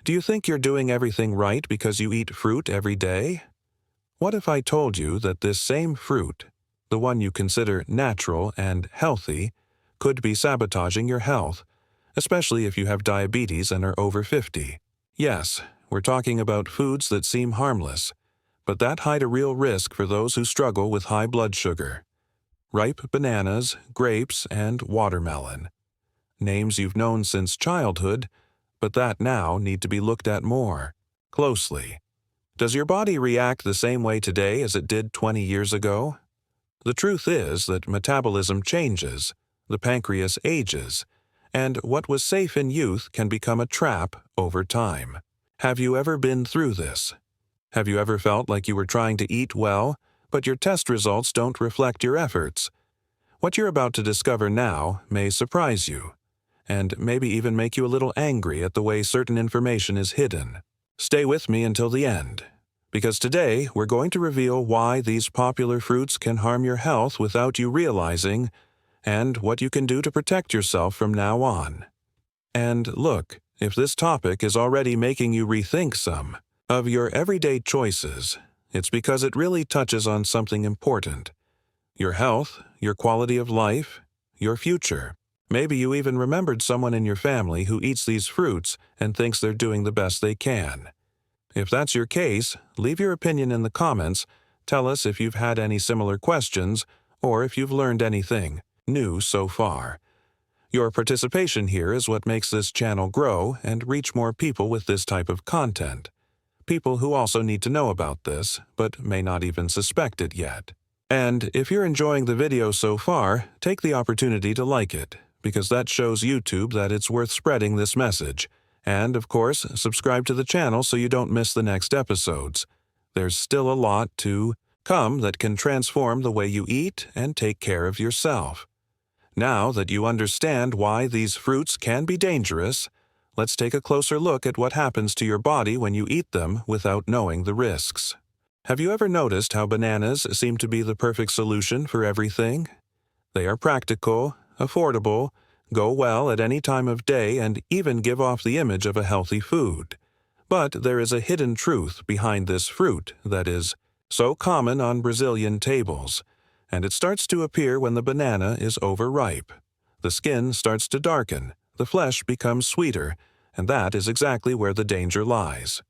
Do you think you're doing everything right because you eat fruit every day? What if I told you that this same fruit, the one you consider natural and healthy, could be sabotaging your health, especially if you have diabetes and are over 50? Yes, we're talking about foods that seem harmless, but that hide a real risk for those who struggle with high blood sugar. Ripe bananas, grapes, and watermelon. Names you've known since childhood, but that now need to be looked at more closely. Does your body react the same way today as it did 20 years ago? The truth is that metabolism changes, the pancreas ages, and what was safe in youth can become a trap over time. Have you ever been through this? Have you ever felt like you were trying to eat well, but your test results don't reflect your efforts? What you're about to discover now may surprise you, and maybe even make you a little angry at the way certain information is hidden. Stay with me until the end, because today we're going to reveal why these popular fruits can harm your health without you realizing, and what you can do to protect yourself from now on. And look, if this topic is already making you rethink some of your everyday choices, it's because it really touches on something important: your health, your quality of life, your future. Maybe you even remembered someone in your family who eats these fruits and thinks they're doing the best they can. If that's your case, leave your opinion in the comments, tell us if you've had any similar questions, or if you've learned anything new so far. Your participation here is what makes this channel grow and reach more people with this type of content. People who also need to know about this, but may not even suspect it yet. And if you're enjoying the video so far, take the opportunity to like it, because that shows YouTube that it's worth spreading this message. And, of course, subscribe to the channel so you don't miss the next episodes. There's still a lot to come that can transform the way you eat and take care of yourself. Now that you understand why these fruits can be dangerous, let's take a closer look at what happens to your body when you eat them without knowing the risks. Have you ever noticed how bananas seem to be the perfect solution for everything? They are practical, affordable, go well at any time of day, and even give off the image of a healthy food. But there is a hidden truth behind this fruit that is so common on Brazilian tables, and it starts to appear when the banana is overripe. The skin starts to darken, the flesh becomes sweeter, and that is exactly where the danger lies.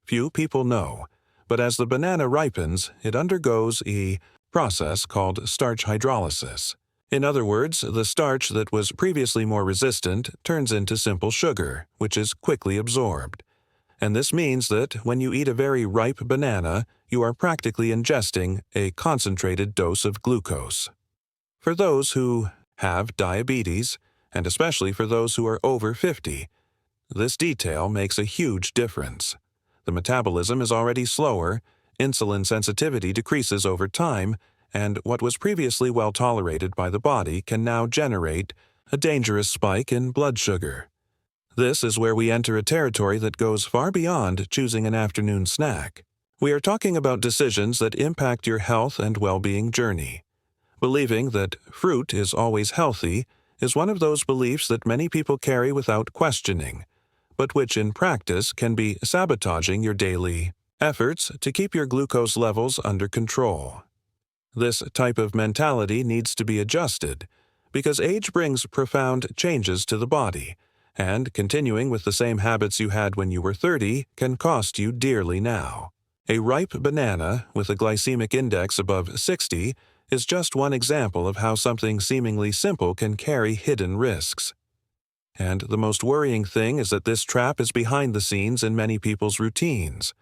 Few people know, but as the banana ripens, it undergoes a process called starch hydrolysis. In other words, the starch that was previously more resistant turns into simple sugar, which is quickly absorbed. And this means that when you eat a very ripe banana, you are practically ingesting a concentrated dose of glucose. For those who have diabetes, and especially for those who are over 50, this detail makes a huge difference. The metabolism is already slower, insulin sensitivity decreases over time, and what was previously well tolerated by the body can now generate a dangerous spike in blood sugar. This is where we enter a territory that goes far beyond choosing an afternoon snack. We are talking about decisions that impact your health and well-being journey. Believing that fruit is always healthy is one of those beliefs that many people carry without questioning, but which in practice can be sabotaging your daily efforts to keep your glucose levels under control. This type of mentality needs to be adjusted, because age brings profound changes to the body, and continuing with the same habits you had when you were 30 can cost you dearly now. A ripe banana with a glycemic index above 60 is just one example of how something seemingly simple can carry hidden risks. And the most worrying thing is that this trap is behind the scenes in many people's routines.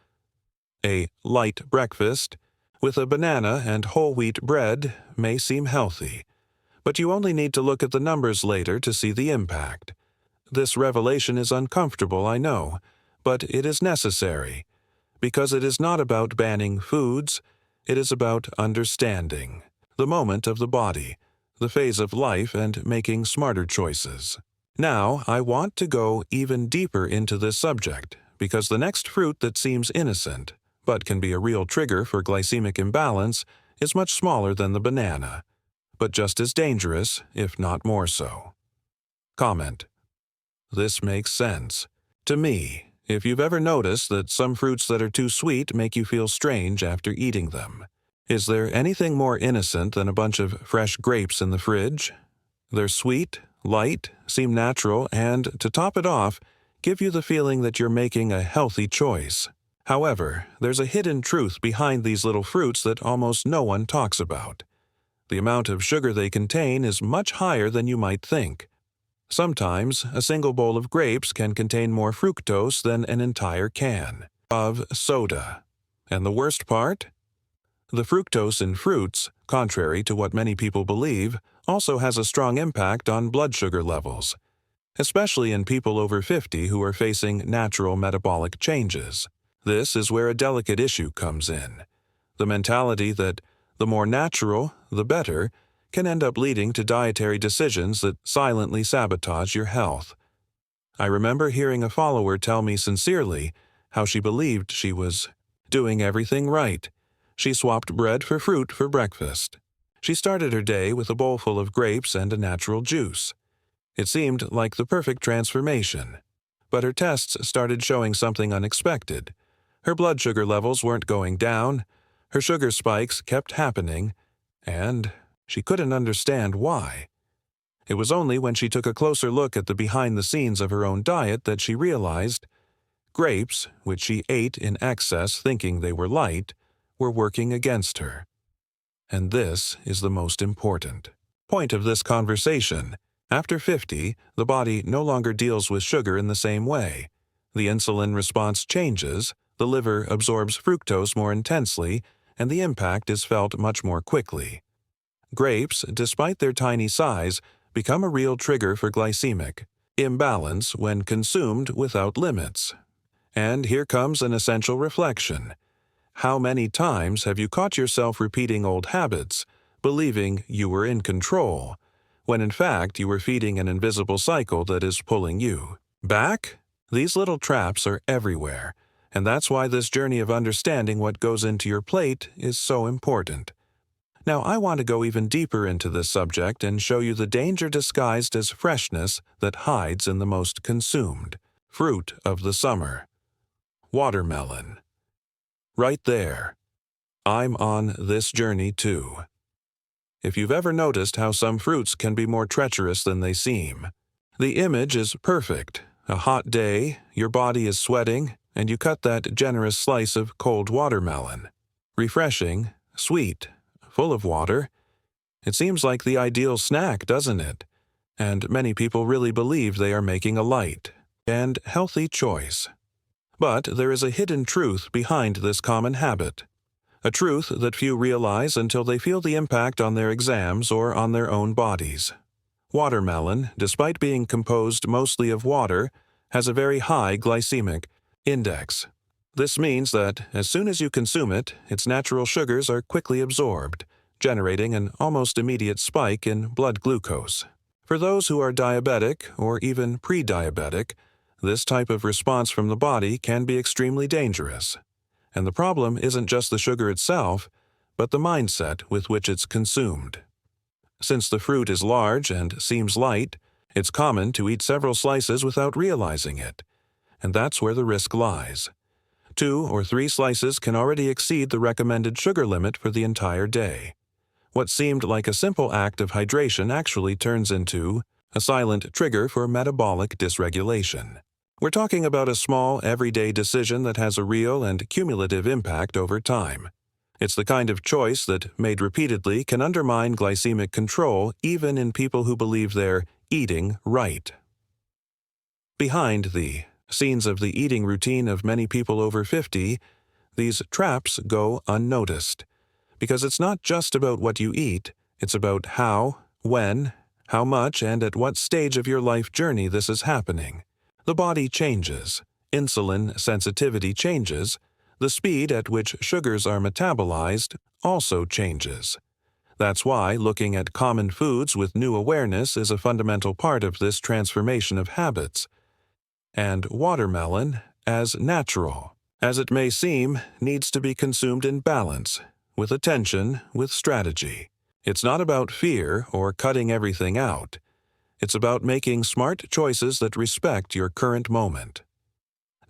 A light breakfast with a banana and whole wheat bread may seem healthy, but you only need to look at the numbers later to see the impact. This revelation is uncomfortable, I know, but it is necessary, because it is not about banning foods, it is about understanding the moment of the body, the phase of life, and making smarter choices. Now, I want to go even deeper into this subject, because the next fruit that seems innocent, but can be a real trigger for glycemic imbalance, is much smaller than the banana, but just as dangerous, if not more so. Comment. This makes sense to me, if you've ever noticed that some fruits that are too sweet make you feel strange after eating them. Is there anything more innocent than a bunch of fresh grapes in the fridge? They're sweet, light, seem natural, and, to top it off, give you the feeling that you're making a healthy choice. However, there's a hidden truth behind these little fruits that almost no one talks about. The amount of sugar they contain is much higher than you might think. Sometimes, a single bowl of grapes can contain more fructose than an entire can of soda. And the worst part? The fructose in fruits, contrary to what many people believe, also has a strong impact on blood sugar levels, especially in people over 50 who are facing natural metabolic changes. This is where a delicate issue comes in. The mentality that the more natural, the better, can end up leading to dietary decisions that silently sabotage your health. I remember hearing a follower tell me sincerely how she believed she was doing everything right. She swapped bread for fruit for breakfast. She started her day with a bowl full of grapes and a natural juice. It seemed like the perfect transformation. But her tests started showing something unexpected. Her blood sugar levels weren't going down, her sugar spikes kept happening, and she couldn't understand why. It was only when she took a closer look at the behind-the-scenes of her own diet that she realized grapes, which she ate in excess thinking they were light, were working against her. And this is the most important point of this conversation. After 50, the body no longer deals with sugar in the same way. The insulin response changes, the liver absorbs fructose more intensely, and the impact is felt much more quickly. Grapes, despite their tiny size, become a real trigger for glycemic imbalance when consumed without limits. And here comes an essential reflection. How many times have you caught yourself repeating old habits, believing you were in control, when in fact you were feeding an invisible cycle that is pulling you back? These little traps are everywhere, and that's why this journey of understanding what goes into your plate is so important. Now, I want to go even deeper into this subject and show you the danger disguised as freshness that hides in the most consumed fruit of the summer. Watermelon. Right there. I'm on this journey too. If you've ever noticed how some fruits can be more treacherous than they seem. The image is perfect. A hot day, your body is sweating, and you cut that generous slice of cold watermelon. Refreshing, sweet, full of water. It seems like the ideal snack, doesn't it? And many people really believe they are making a light and healthy choice. But there is a hidden truth behind this common habit. A truth that few realize until they feel the impact on their exams or on their own bodies. Watermelon, despite being composed mostly of water, has a very high glycemic index. This means that as soon as you consume it, its natural sugars are quickly absorbed, generating an almost immediate spike in blood glucose. For those who are diabetic or even pre-diabetic, this type of response from the body can be extremely dangerous. And the problem isn't just the sugar itself, but the mindset with which it's consumed. Since the fruit is large and seems light, it's common to eat several slices without realizing it. And that's where the risk lies. 2 or 3 slices can already exceed the recommended sugar limit for the entire day. What seemed like a simple act of hydration actually turns into a silent trigger for metabolic dysregulation. We're talking about a small, everyday decision that has a real and cumulative impact over time. It's the kind of choice that, made repeatedly, can undermine glycemic control even in people who believe they're eating right. Behind the scenes of the eating routine of many people over 50, these traps go unnoticed. Because it's not just about what you eat, it's about how, when, how much, and at what stage of your life journey this is happening. The body changes, insulin sensitivity changes, the speed at which sugars are metabolized also changes. That's why looking at common foods with new awareness is a fundamental part of this transformation of habits. And watermelon, as natural as it may seem, needs to be consumed in balance, with attention, with strategy. It's not about fear or cutting everything out. It's about making smart choices that respect your current moment.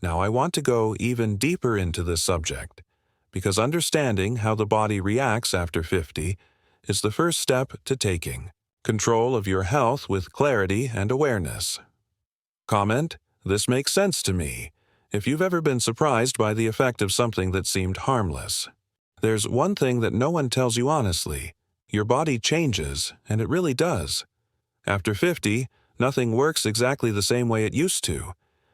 Now I want to go even deeper into this subject, because understanding how the body reacts after 50 is the first step to taking control of your health with clarity and awareness. Comment: this makes sense to me, if you've ever been surprised by the effect of something that seemed harmless. There's one thing that no one tells you honestly: your body changes, and it really does. After 50, nothing works exactly the same way it used to,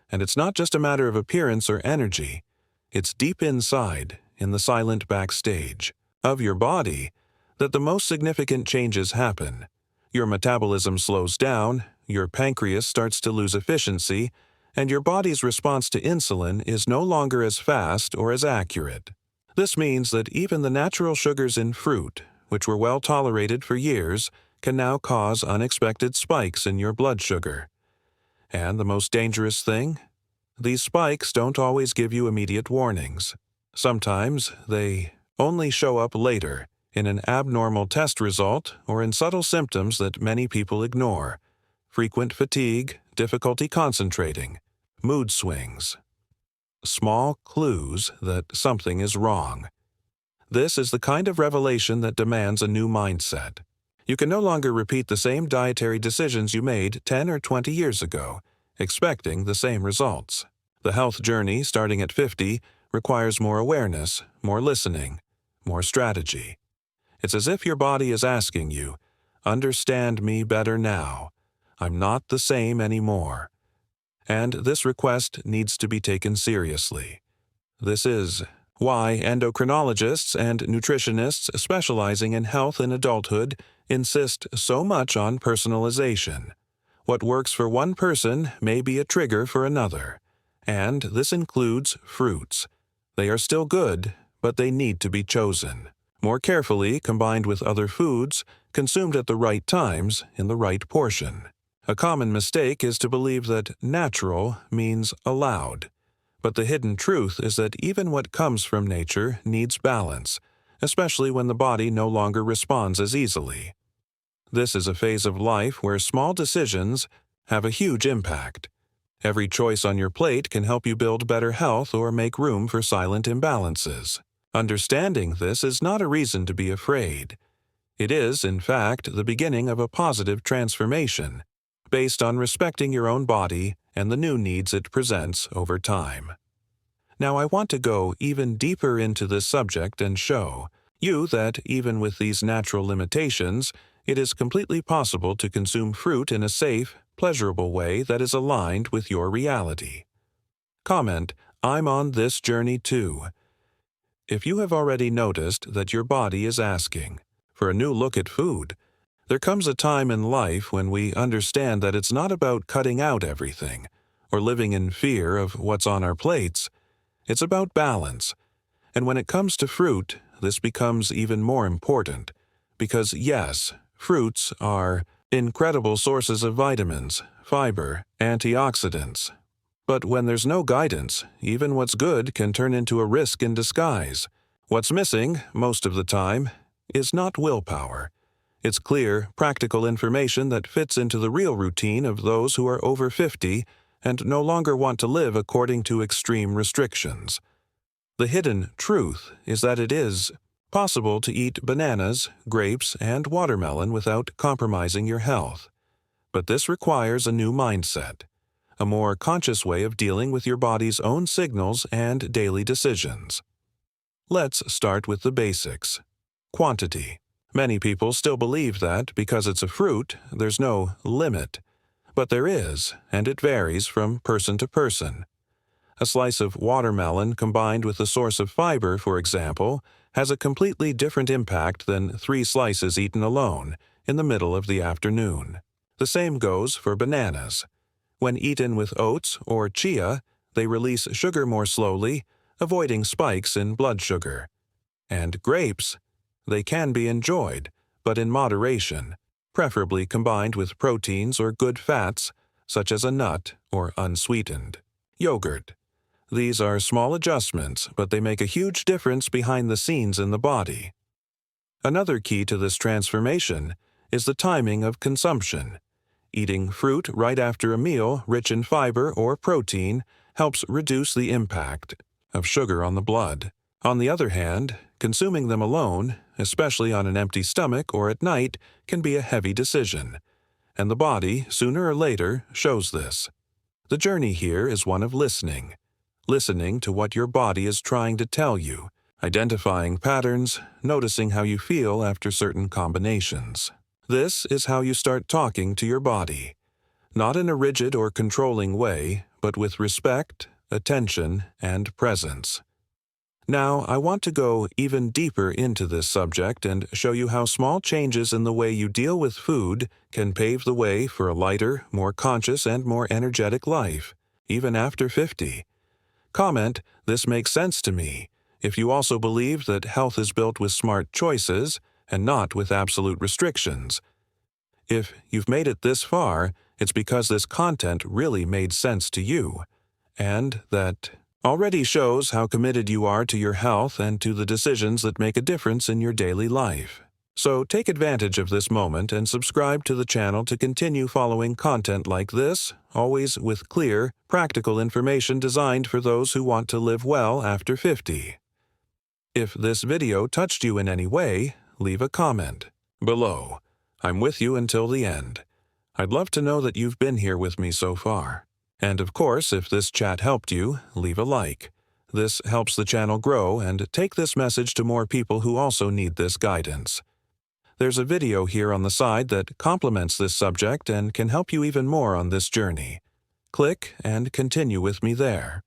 and it's not just a matter of appearance or energy. It's deep inside, in the silent backstage of your body, that the most significant changes happen. Your metabolism slows down, your pancreas starts to lose efficiency, and your body's response to insulin is no longer as fast or as accurate. This means that even the natural sugars in fruit, which were well tolerated for years, can now cause unexpected spikes in your blood sugar. And the most dangerous thing? These spikes don't always give you immediate warnings. Sometimes they only show up later, in an abnormal test result or in subtle symptoms that many people ignore: frequent fatigue, difficulty concentrating, mood swings. Small clues that something is wrong. This is the kind of revelation that demands a new mindset. You can no longer repeat the same dietary decisions you made 10 or 20 years ago, expecting the same results. The health journey, starting at 50, requires more awareness, more listening, more strategy. It's as if your body is asking you, "Understand me better now. I'm not the same anymore." And this request needs to be taken seriously. This is why endocrinologists and nutritionists specializing in health in adulthood insist so much on personalization. What works for one person may be a trigger for another, and this includes fruits. They are still good, but they need to be chosen more carefully, combined with other foods, consumed at the right times in the right portion. A common mistake is to believe that natural means allowed. But the hidden truth is that even what comes from nature needs balance, especially when the body no longer responds as easily. This is a phase of life where small decisions have a huge impact. Every choice on your plate can help you build better health or make room for silent imbalances. Understanding this is not a reason to be afraid. It is, in fact, the beginning of a positive transformation, based on respecting your own body and the new needs it presents over time. Now I want to go even deeper into this subject and show you that even with these natural limitations, it is completely possible to consume fruit in a safe, pleasurable way that is aligned with your reality. Comment: I'm on this journey too. If you have already noticed that your body is asking for a new look at food, there comes a time in life when we understand that it's not about cutting out everything or living in fear of what's on our plates. It's about balance. And when it comes to fruit, this becomes even more important. Because yes, fruits are incredible sources of vitamins, fiber, antioxidants. But when there's no guidance, even what's good can turn into a risk in disguise. What's missing, most of the time, is not willpower. It's clear, practical information that fits into the real routine of those who are over 50 and no longer want to live according to extreme restrictions. The hidden truth is that it is possible to eat bananas, grapes, and watermelon without compromising your health. But this requires a new mindset, a more conscious way of dealing with your body's own signals and daily decisions. Let's start with the basics. Quantity. Many people still believe that because it's a fruit, there's no limit. But there is, and it varies from person to person. A slice of watermelon combined with a source of fiber, for example, has a completely different impact than 3 slices eaten alone in the middle of the afternoon. The same goes for bananas. When eaten with oats or chia, they release sugar more slowly, avoiding spikes in blood sugar. And grapes, they can be enjoyed, but in moderation, preferably combined with proteins or good fats, such as a nut or unsweetened. Yogurt. These are small adjustments, but they make a huge difference behind the scenes in the body. Another key to this transformation is the timing of consumption. Eating fruit right after a meal rich in fiber or protein helps reduce the impact of sugar on the blood. On the other hand, consuming them alone, especially on an empty stomach or at night, can be a heavy decision, and the body, sooner or later, shows this. The journey here is one of listening to what your body is trying to tell you, identifying patterns, noticing how you feel after certain combinations. This is how you start talking to your body, not in a rigid or controlling way, but with respect, attention, and presence. Now, I want to go even deeper into this subject and show you how small changes in the way you deal with food can pave the way for a lighter, more conscious, and more energetic life, even after 50. Comment, "This makes sense to me," if you also believe that health is built with smart choices and not with absolute restrictions. If you've made it this far, it's because this content really made sense to you, and that already shows how committed you are to your health and to the decisions that make a difference in your daily life. So take advantage of this moment and subscribe to the channel to continue following content like this, always with clear, practical information designed for those who want to live well after 50. If this video touched you in any way, leave a comment below. I'm with you until the end. I'd love to know that you've been here with me so far. And of course, if this chat helped you, leave a like. This helps the channel grow and take this message to more people who also need this guidance. There's a video here on the side that complements this subject and can help you even more on this journey. Click and continue with me there.